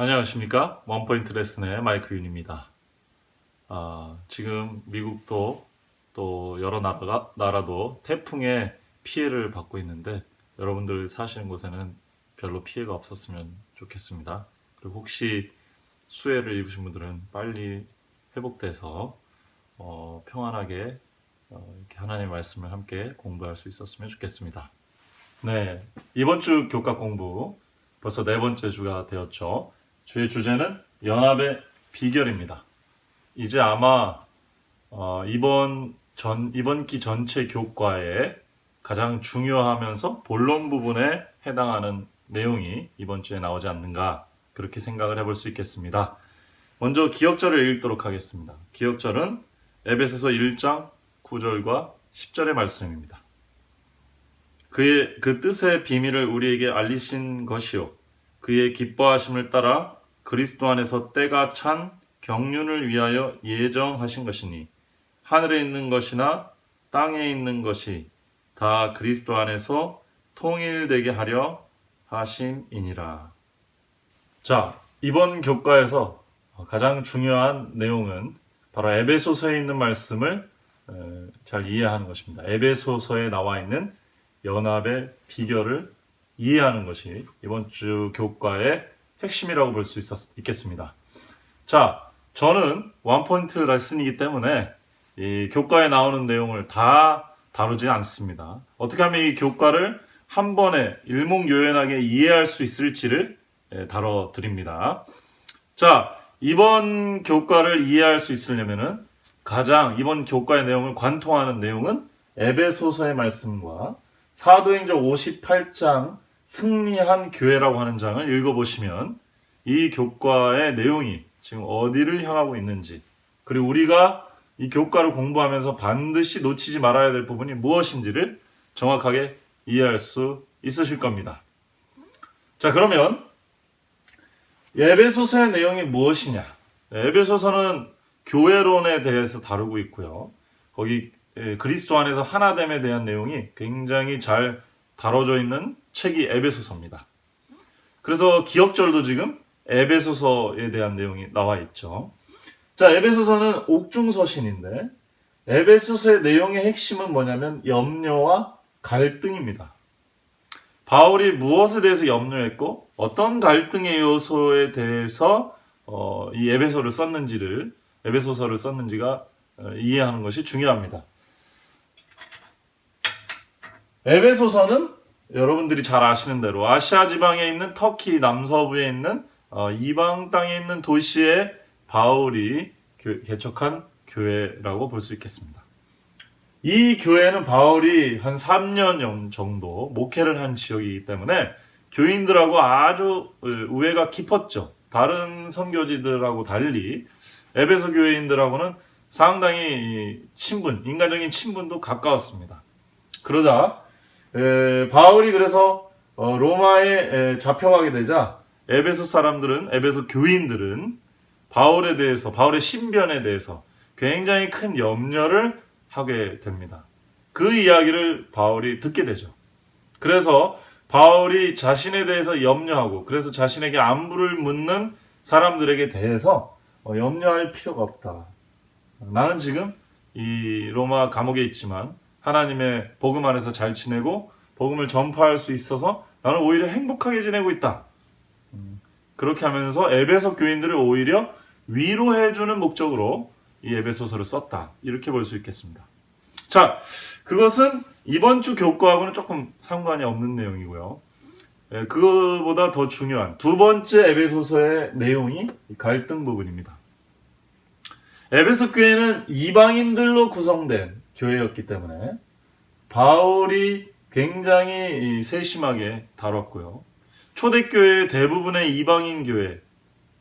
안녕하십니까? 원포인트 레슨의 마이크 윤입니다. 지금 미국도 또 여러 나라도 태풍의 피해를 받고 있는데 여러분들 사시는 곳에는 별로 피해가 없었으면 좋겠습니다. 그리고 혹시 수해를 입으신 분들은 빨리 회복돼서 평안하게 이렇게 하나님의 말씀을 함께 공부할 수 있었으면 좋겠습니다. 네, 이번 주 교과 공부 벌써 네 번째 주가 되었죠. 주의 주제는 연합의 비결입니다. 이제 아마 이번 기 전체 교과에 가장 중요하면서 본론 부분에 해당하는 내용이 이번 주에 나오지 않는가 그렇게 생각을 해볼 수 있겠습니다. 먼저 기억절을 읽도록 하겠습니다. 기억절은 에베소서 1장 9절과 10절의 말씀입니다. 그 뜻의 비밀을 우리에게 알리신 것이요 그의 기뻐하심을 따라 그리스도 안에서 때가 찬 경륜을 위하여 예정하신 것이니 하늘에 있는 것이나 땅에 있는 것이 다 그리스도 안에서 통일되게 하려 하심이니라. 자, 이번 교과에서 가장 중요한 내용은 바로 에베소서에 있는 말씀을 잘 이해하는 것입니다. 에베소서에 나와 있는 연합의 비결을 이해하는 것이 이번 주 교과의 핵심이라고 볼 수 있겠습니다. 자, 저는 원포인트 레슨이기 때문에 이 교과에 나오는 내용을 다 다루지 않습니다. 어떻게 하면 이 교과를 한 번에 일목요연하게 이해할 수 있을지를 다뤄드립니다. 자, 이번 교과를 이해할 수 있으려면은 가장 이번 교과의 내용을 관통하는 내용은 에베소서의 말씀과 사도행전 58장 승리한 교회라고 하는 장을 읽어보시면 이 교과의 내용이 지금 어디를 향하고 있는지, 그리고 우리가 이 교과를 공부하면서 반드시 놓치지 말아야 될 부분이 무엇인지를 정확하게 이해할 수 있으실 겁니다. 자, 그러면 에베소서의 내용이 무엇이냐? 에베소서는 교회론에 대해서 다루고 있고요. 거기 그리스도 안에서 하나됨에 대한 내용이 굉장히 잘 다뤄져 있는 책이 에베소서입니다. 그래서 기억절도 지금 에베소서에 대한 내용이 나와 있죠. 자, 에베소서는 옥중서신인데 에베소서의 내용의 핵심은 뭐냐면 염려와 갈등입니다. 바울이 무엇에 대해서 염려했고 어떤 갈등의 요소에 대해서 이 에베소서를 썼는지가 이해하는 것이 중요합니다. 에베소서는 여러분들이 잘 아시는 대로 아시아 지방에 있는 터키 남서부에 있는 이방 땅에 있는 도시에 바울이 개척한 교회라고 볼 수 있겠습니다. 이 교회는 바울이 한 3년 정도 목회를 한 지역이기 때문에 교인들하고 아주 우애가 깊었죠. 다른 선교지들하고 달리 에베소 교회인들하고는 상당히 인간적인 친분도 가까웠습니다. 그러자 바울이 그래서 로마에 잡혀가게 되자 에베소 교인들은 바울의 신변에 대해서 굉장히 큰 염려를 하게 됩니다. 그 이야기를 바울이 듣게 되죠. 그래서 바울이 자신에 대해서 염려하고 그래서 자신에게 안부를 묻는 사람들에게 대해서 염려할 필요가 없다. 나는 지금 이 로마 감옥에 있지만 하나님의 복음 안에서 잘 지내고 복음을 전파할 수 있어서 나는 오히려 행복하게 지내고 있다. 그렇게 하면서 에베소 교인들을 오히려 위로해주는 목적으로 이 에베소서를 썼다. 이렇게 볼 수 있겠습니다. 자, 그것은 이번 주 교과하고는 조금 상관이 없는 내용이고요. 그거보다 더 중요한 두 번째 에베소서의 내용이 갈등 부분입니다. 에베소 교회는 이방인들로 구성된 교회였기 때문에 바울이 굉장히 세심하게 다뤘고요. 초대교회 대부분의 이방인 교회,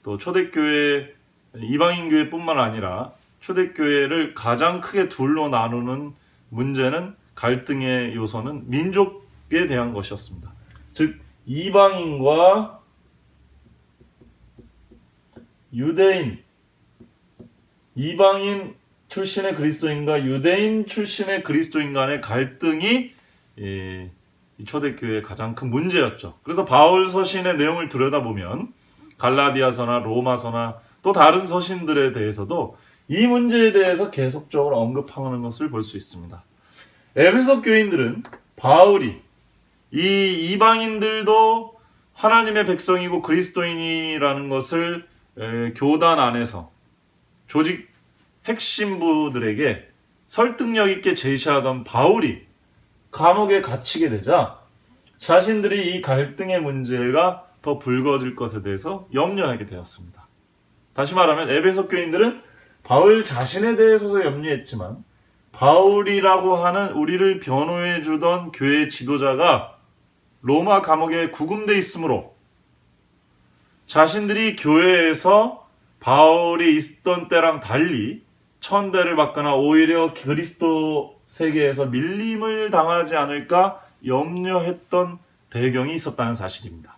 또 초대교회 이방인 교회뿐만 아니라 초대교회를 가장 크게 둘로 나누는 문제는 갈등의 요소는 민족에 대한 것이었습니다. 즉 이방인과 유대인, 이방인 출신의 그리스도인과 유대인 출신의 그리스도인 간의 갈등이 이 초대교회의 가장 큰 문제였죠. 그래서 바울 서신의 내용을 들여다보면 갈라디아서나 로마서나 또 다른 서신들에 대해서도 이 문제에 대해서 계속적으로 언급하는 것을 볼 수 있습니다. 에베소 교인들은 바울이 이 이방인들도 하나님의 백성이고 그리스도인이라는 것을 교단 안에서 조직 핵심부들에게 설득력 있게 제시하던 바울이 감옥에 갇히게 되자 자신들이 이 갈등의 문제가 더 불거질 것에 대해서 염려하게 되었습니다. 다시 말하면 에베소 교인들은 바울 자신에 대해서도 염려했지만 바울이라고 하는 우리를 변호해 주던 교회 지도자가 로마 감옥에 구금돼 있으므로 자신들이 교회에서 바울이 있던 때랑 달리 천대를 받거나 오히려 그리스도 세계에서 밀림을 당하지 않을까 염려했던 배경이 있었다는 사실입니다.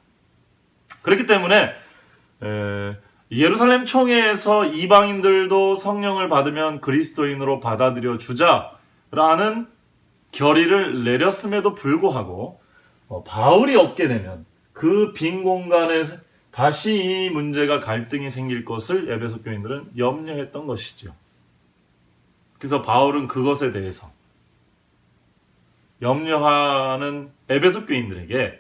그렇기 때문에 예루살렘 총회에서 이방인들도 성령을 받으면 그리스도인으로 받아들여 주자라는 결의를 내렸음에도 불구하고 바울이 없게 되면 그 빈 공간에 다시 이 문제가 갈등이 생길 것을 에베소 교인들은 염려했던 것이죠. 그래서 바울은 그것에 대해서 염려하는 에베소 교인들에게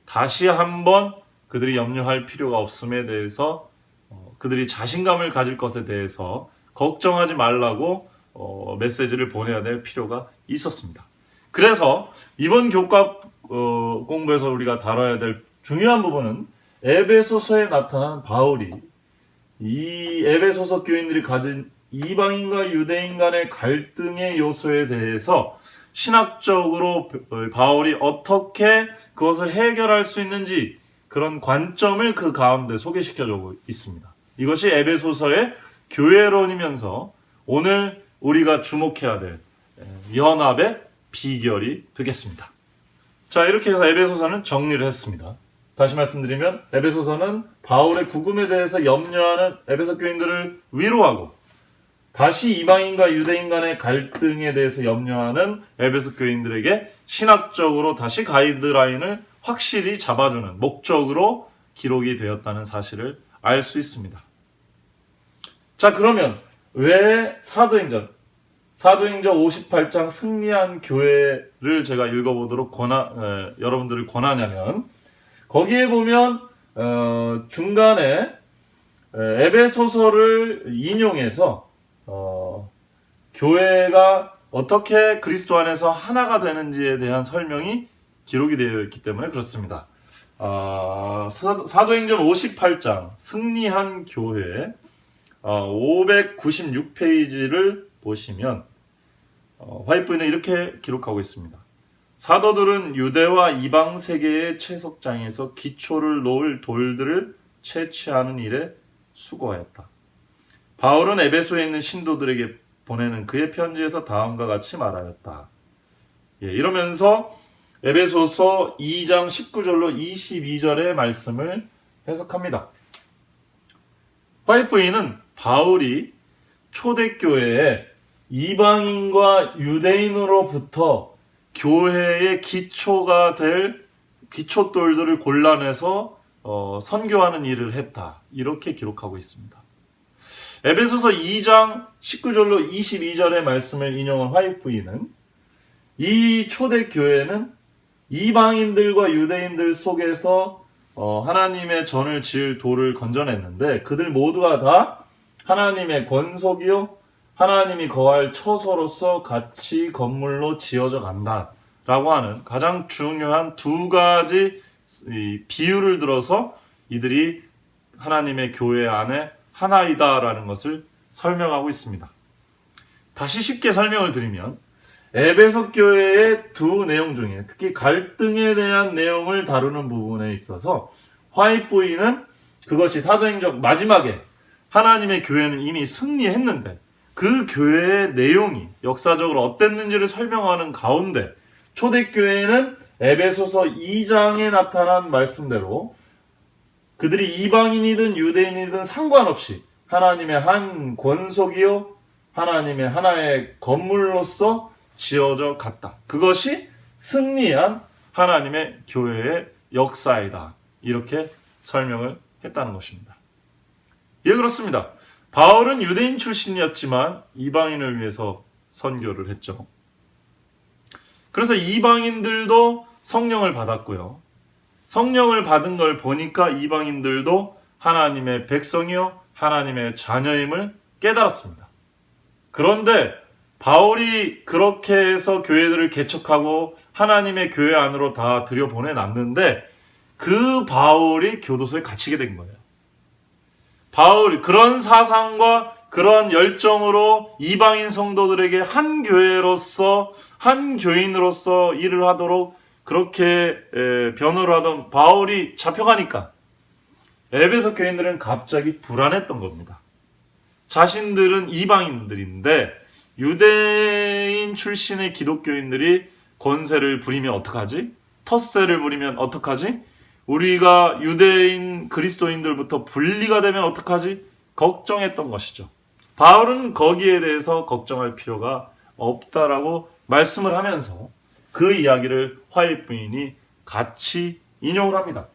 다시 한번 그들이 염려할 필요가 없음에 대해서 그들이 자신감을 가질 것에 대해서 걱정하지 말라고 메시지를 보내야 될 필요가 있었습니다. 그래서 이번 교과 공부에서 우리가 다뤄야 될 중요한 부분은 에베소서에 나타난 바울이 이 에베소서 교인들이 가진 이방인과 유대인 간의 갈등의 요소에 대해서 신학적으로 바울이 어떻게 그것을 해결할 수 있는지 그런 관점을 그 가운데 소개시켜주고 있습니다. 이것이 에베소서의 교회론이면서 오늘 우리가 주목해야 될 연합의 비결이 되겠습니다. 자, 이렇게 해서 에베소서는 정리를 했습니다. 다시 말씀드리면 에베소서는 바울의 구금에 대해서 염려하는 에베소 교인들을 위로하고 다시 이방인과 유대인 간의 갈등에 대해서 염려하는 에베소 교인들에게 신학적으로 다시 가이드라인을 확실히 잡아주는 목적으로 기록이 되었다는 사실을 알 수 있습니다. 자, 그러면 왜 사도행전 58장 승리한 교회를 제가 읽어보도록 여러분들을 권하냐면 거기에 보면 중간에 에베소서를 인용해서 교회가 어떻게 그리스도 안에서 하나가 되는지에 대한 설명이 기록이 되어 있기 때문에 그렇습니다. 사도행전 58장 승리한 교회 596페이지를 보시면 화이트보이는 이렇게 기록하고 있습니다. 사도들은 유대와 이방 세계의 채석장에서 기초를 놓을 돌들을 채취하는 일에 수고하였다. 바울은 에베소에 있는 신도들에게 보내는 그의 편지에서 다음과 같이 말하였다. 이러면서 에베소서 2장 19절로 22절의 말씀을 해석합니다. 화이트보이는 바울이 초대교회에 이방인과 유대인으로부터 교회의 기초가 될 기초돌들을 골라내서 선교하는 일을 했다. 이렇게 기록하고 있습니다. 에베소서 2장 19절로 22절의 말씀을 인용한 화이트보이는 이 초대교회는 이방인들과 유대인들 속에서 하나님의 전을 지을 돌을 건져냈는데 그들 모두가 다 하나님의 권속이요 하나님이 거할 처소로서 같이 건물로 지어져 간다 라고 하는 가장 중요한 두 가지 비유를 들어서 이들이 하나님의 교회 안에 하나이다 라는 것을 설명하고 있습니다. 다시 쉽게 설명을 드리면 에베소 교회의 두 내용 중에 특히 갈등에 대한 내용을 다루는 부분에 있어서 화이트보이는 그것이 사도행전 마지막에 하나님의 교회는 이미 승리했는데 그 교회의 내용이 역사적으로 어땠는지를 설명하는 가운데 초대교회는 에베소서 2장에 나타난 말씀대로 그들이 이방인이든 유대인이든 상관없이 하나님의 한 권속이요 하나님의 하나의 건물로서 지어져 갔다. 그것이 승리한 하나님의 교회의 역사이다. 이렇게 설명을 했다는 것입니다. 예, 그렇습니다. 바울은 유대인 출신이었지만 이방인을 위해서 선교를 했죠. 그래서 이방인들도 성령을 받았고요. 성령을 받은 걸 보니까 이방인들도 하나님의 백성이요 하나님의 자녀임을 깨달았습니다. 그런데 바울이 그렇게 해서 교회들을 개척하고 하나님의 교회 안으로 다 들여보내놨는데 그 바울이 교도소에 갇히게 된 거예요. 바울 그런 사상과 그런 열정으로 이방인 성도들에게 한 교회로서 한 교인으로서 일을 하도록 그렇게 변호를 하던 바울이 잡혀가니까 에베소 교인들은 갑자기 불안했던 겁니다. 자신들은 이방인들인데 유대인 출신의 기독교인들이 권세를 부리면 어떡하지? 텃세를 부리면 어떡하지? 우리가 유대인 그리스도인들부터 분리가 되면 어떡하지? 걱정했던 것이죠. 바울은 거기에 대해서 걱정할 필요가 없다라고 말씀을 하면서 그 이야기를 화해 부인이 같이 인용을 합니다.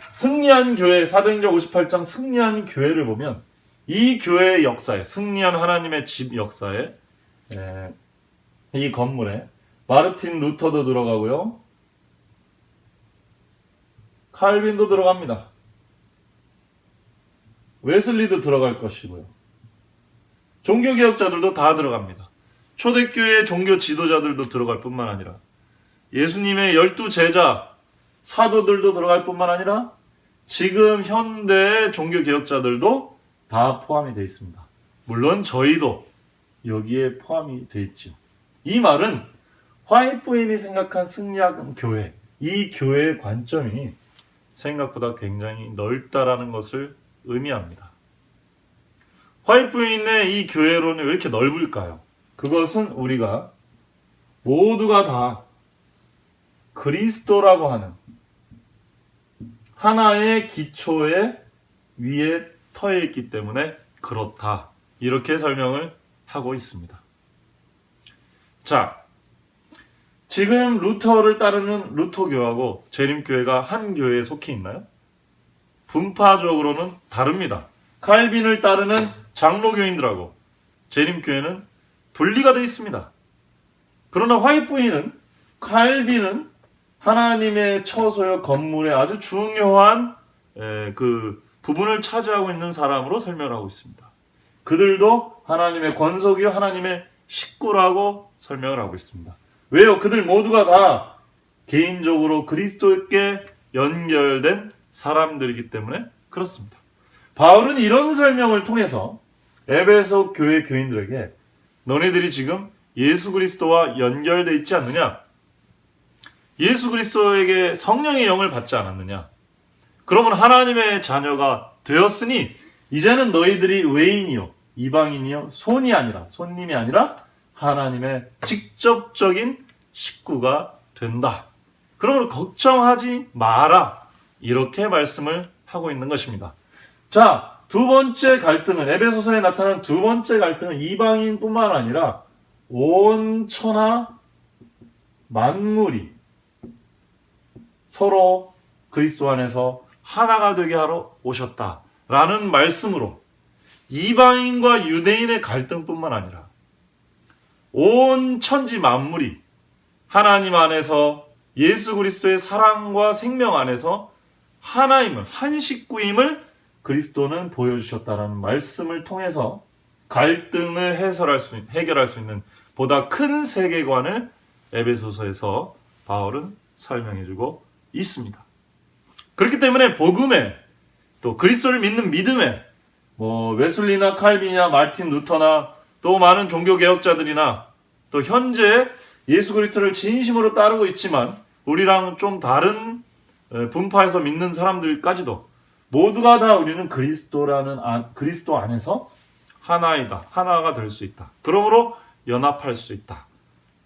승리한 교회, 사도행전 58장 승리한 교회를 보면 이 교회의 역사에, 승리한 하나님의 집 역사에 이 건물에 마르틴 루터도 들어가고요. 칼빈도 들어갑니다. 웨슬리도 들어갈 것이고요. 종교개혁자들도 다 들어갑니다. 초대교회 종교 지도자들도 들어갈 뿐만 아니라 예수님의 12제자 사도들도 들어갈 뿐만 아니라 지금 현대 종교개혁자들도 다 포함이 되어 있습니다. 물론 저희도 여기에 포함이 되어 있죠. 이 말은 화이트 부인이 생각한 승리한 교회, 이 교회의 관점이 생각보다 굉장히 넓다라는 것을 의미합니다. 화이트 부인의 이 교회론이 왜 이렇게 넓을까요? 그것은 우리가 모두가 다 그리스도라고 하는 하나의 기초의 위에 터에 있기 때문에 그렇다. 이렇게 설명을 하고 있습니다. 자, 지금 루터를 따르는 루터교하고 재림교회가 한 교회에 속해 있나요? 분파적으로는 다릅니다. 칼빈을 따르는 장로교인들하고 재림교회는 분리가 되어 있습니다. 그러나 화이트부인은 칼빈은 하나님의 처소여 건물의 아주 중요한 그 부분을 차지하고 있는 사람으로 설명하고 있습니다. 그들도 하나님의 권속이요 하나님의 식구라고 설명을 하고 있습니다. 왜요? 그들 모두가 다 개인적으로 그리스도께 연결된 사람들이기 때문에 그렇습니다. 바울은 이런 설명을 통해서 에베소 교회 교인들에게 너네들이 지금 예수 그리스도와 연결되어 있지 않느냐? 예수 그리스도에게 성령의 영을 받지 않았느냐? 그러면 하나님의 자녀가 되었으니 이제는 너희들이 외인이요 이방인이요 손님이 아니라 하나님의 직접적인 식구가 된다. 그러므로 걱정하지 마라. 이렇게 말씀을 하고 있는 것입니다. 자, 두 번째 갈등은 에베소서에 나타난 두 번째 갈등은 이방인뿐만 아니라 온 천하 만물이 서로 그리스도 안에서 하나가 되게 하러 오셨다라는 말씀으로 이방인과 유대인의 갈등뿐만 아니라 온 천지 만물이 하나님 안에서 예수 그리스도의 사랑과 생명 안에서 하나임을, 한 식구임을 그리스도는 보여주셨다는 말씀을 통해서 갈등을 해결할 수 있는 보다 큰 세계관을 에베소서에서 바울은 설명해주고 있습니다. 그렇기 때문에 복음에 또 그리스도를 믿는 믿음에 웨슬리나 칼빈이나 마틴 루터나 또 많은 종교개혁자들이나 또 현재 예수 그리스도를 진심으로 따르고 있지만 우리랑 좀 다른 분파에서 믿는 사람들까지도 모두가 다 우리는 그리스도 안에서 하나이다. 하나가 될 수 있다. 그러므로 연합할 수 있다.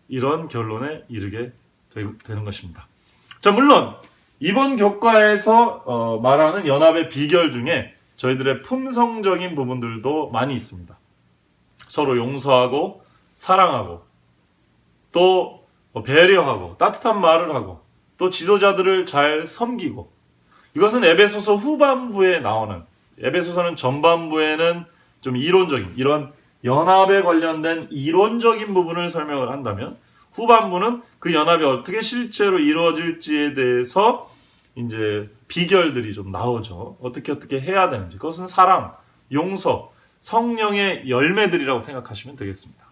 이런 결론에 이르게 되는 것입니다. 자, 물론 이번 교과에서 말하는 연합의 비결 중에 저희들의 품성적인 부분들도 많이 있습니다. 서로 용서하고 사랑하고 또 배려하고 따뜻한 말을 하고 또 지도자들을 잘 섬기고 이것은 에베소서 후반부에 나오는, 에베소서는 전반부에는 좀 이론적인, 이런 연합에 관련된 이론적인 부분을 설명을 한다면, 후반부는 그 연합이 어떻게 실제로 이루어질지에 대해서 이제 비결들이 좀 나오죠. 어떻게 해야 되는지. 그것은 사랑, 용서, 성령의 열매들이라고 생각하시면 되겠습니다.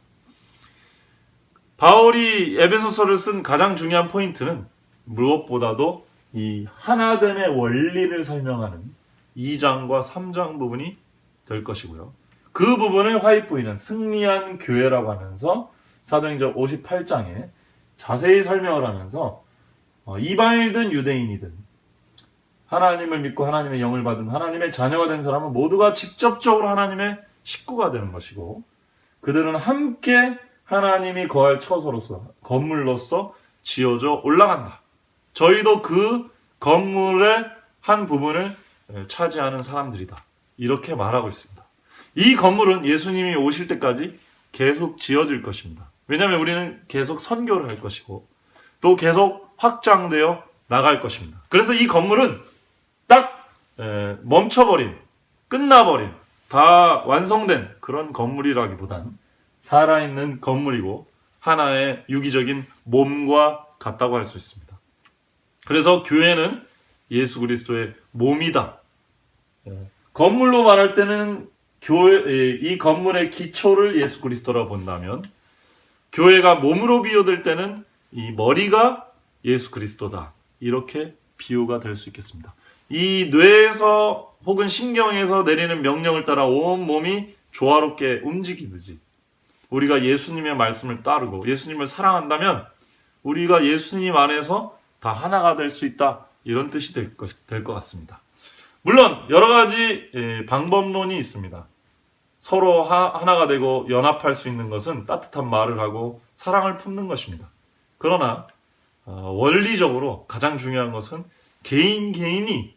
바울이 에베소서를 쓴 가장 중요한 포인트는 무엇보다도 이 하나됨의 원리를 설명하는 2장과 3장 부분이 될 것이고요. 그 부분을 화이트보이는 승리한 교회라고 하면서 사도행전 58장에 자세히 설명을 하면서 이방인이든 유대인이든 하나님을 믿고 하나님의 영을 받은 하나님의 자녀가 된 사람은 모두가 직접적으로 하나님의 식구가 되는 것이고, 그들은 함께 하나님이 거할 처소로서, 건물로서 지어져 올라간다. 저희도 그 건물의 한 부분을 차지하는 사람들이다. 이렇게 말하고 있습니다. 이 건물은 예수님이 오실 때까지 계속 지어질 것입니다. 왜냐하면 우리는 계속 선교를 할 것이고 또 계속 확장되어 나갈 것입니다. 그래서 이 건물은 딱 멈춰버린, 끝나버린, 다 완성된 그런 건물이라기보단 살아있는 건물이고 하나의 유기적인 몸과 같다고 할 수 있습니다. 그래서 교회는 예수 그리스도의 몸이다. 건물로 말할 때는 이 건물의 기초를 예수 그리스도라고 본다면, 교회가 몸으로 비유될 때는 이 머리가 예수 그리스도다. 이렇게 비유가 될 수 있겠습니다. 이 뇌에서 혹은 신경에서 내리는 명령을 따라 온 몸이 조화롭게 움직이듯이 우리가 예수님의 말씀을 따르고 예수님을 사랑한다면 우리가 예수님 안에서 다 하나가 될 수 있다. 이런 뜻이 될 것 같습니다. 물론 여러 가지 방법론이 있습니다. 서로 하나가 되고 연합할 수 있는 것은 따뜻한 말을 하고 사랑을 품는 것입니다. 그러나 원리적으로 가장 중요한 것은 개인이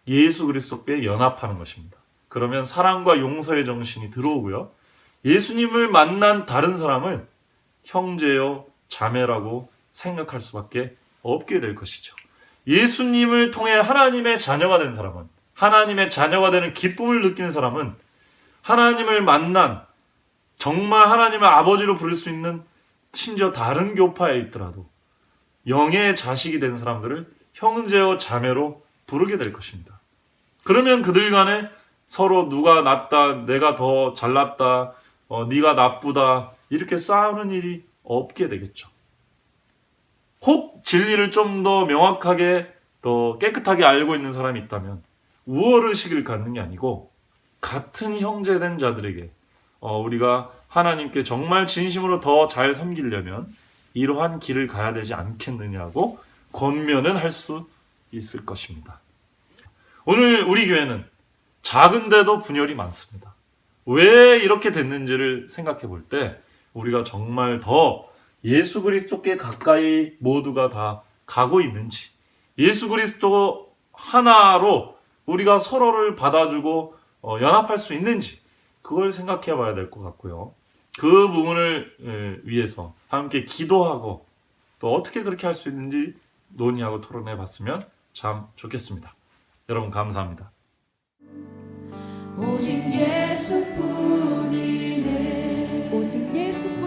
예수 그리스도께 연합하는 것입니다. 그러면 사랑과 용서의 정신이 들어오고요. 예수님을 만난 다른 사람을 형제요 자매라고 생각할 수밖에 없게 될 것이죠. 예수님을 통해 하나님의 자녀가 된 사람은, 하나님의 자녀가 되는 기쁨을 느끼는 사람은 하나님을 만난, 정말 하나님을 아버지로 부를 수 있는 심지어 다른 교파에 있더라도 영의 자식이 된 사람들을 형제요 자매로 부르게 될 것입니다. 그러면 그들 간에 서로 누가 낫다, 내가 더 잘났다, 네가 나쁘다 이렇게 싸우는 일이 없게 되겠죠. 혹 진리를 좀 더 명확하게 더 깨끗하게 알고 있는 사람이 있다면 우월의식을 갖는 게 아니고 같은 형제된 자들에게 우리가 하나님께 정말 진심으로 더 잘 섬기려면 이러한 길을 가야 되지 않겠느냐고 권면은 할 수 있을 것입니다. 오늘 우리 교회는 작은데도 분열이 많습니다. 왜 이렇게 됐는지를 생각해 볼 때 우리가 정말 더 예수 그리스도께 가까이 모두가 다 가고 있는지, 예수 그리스도 하나로 우리가 서로를 받아주고 연합할 수 있는지 그걸 생각해 봐야 될 것 같고요. 그 부분을 위해서 함께 기도하고 또 어떻게 그렇게 할 수 있는지 논의하고 토론해 봤으면 참 좋겠습니다. 여러분 감사합니다. 오직 예수뿐이네. 오직 예수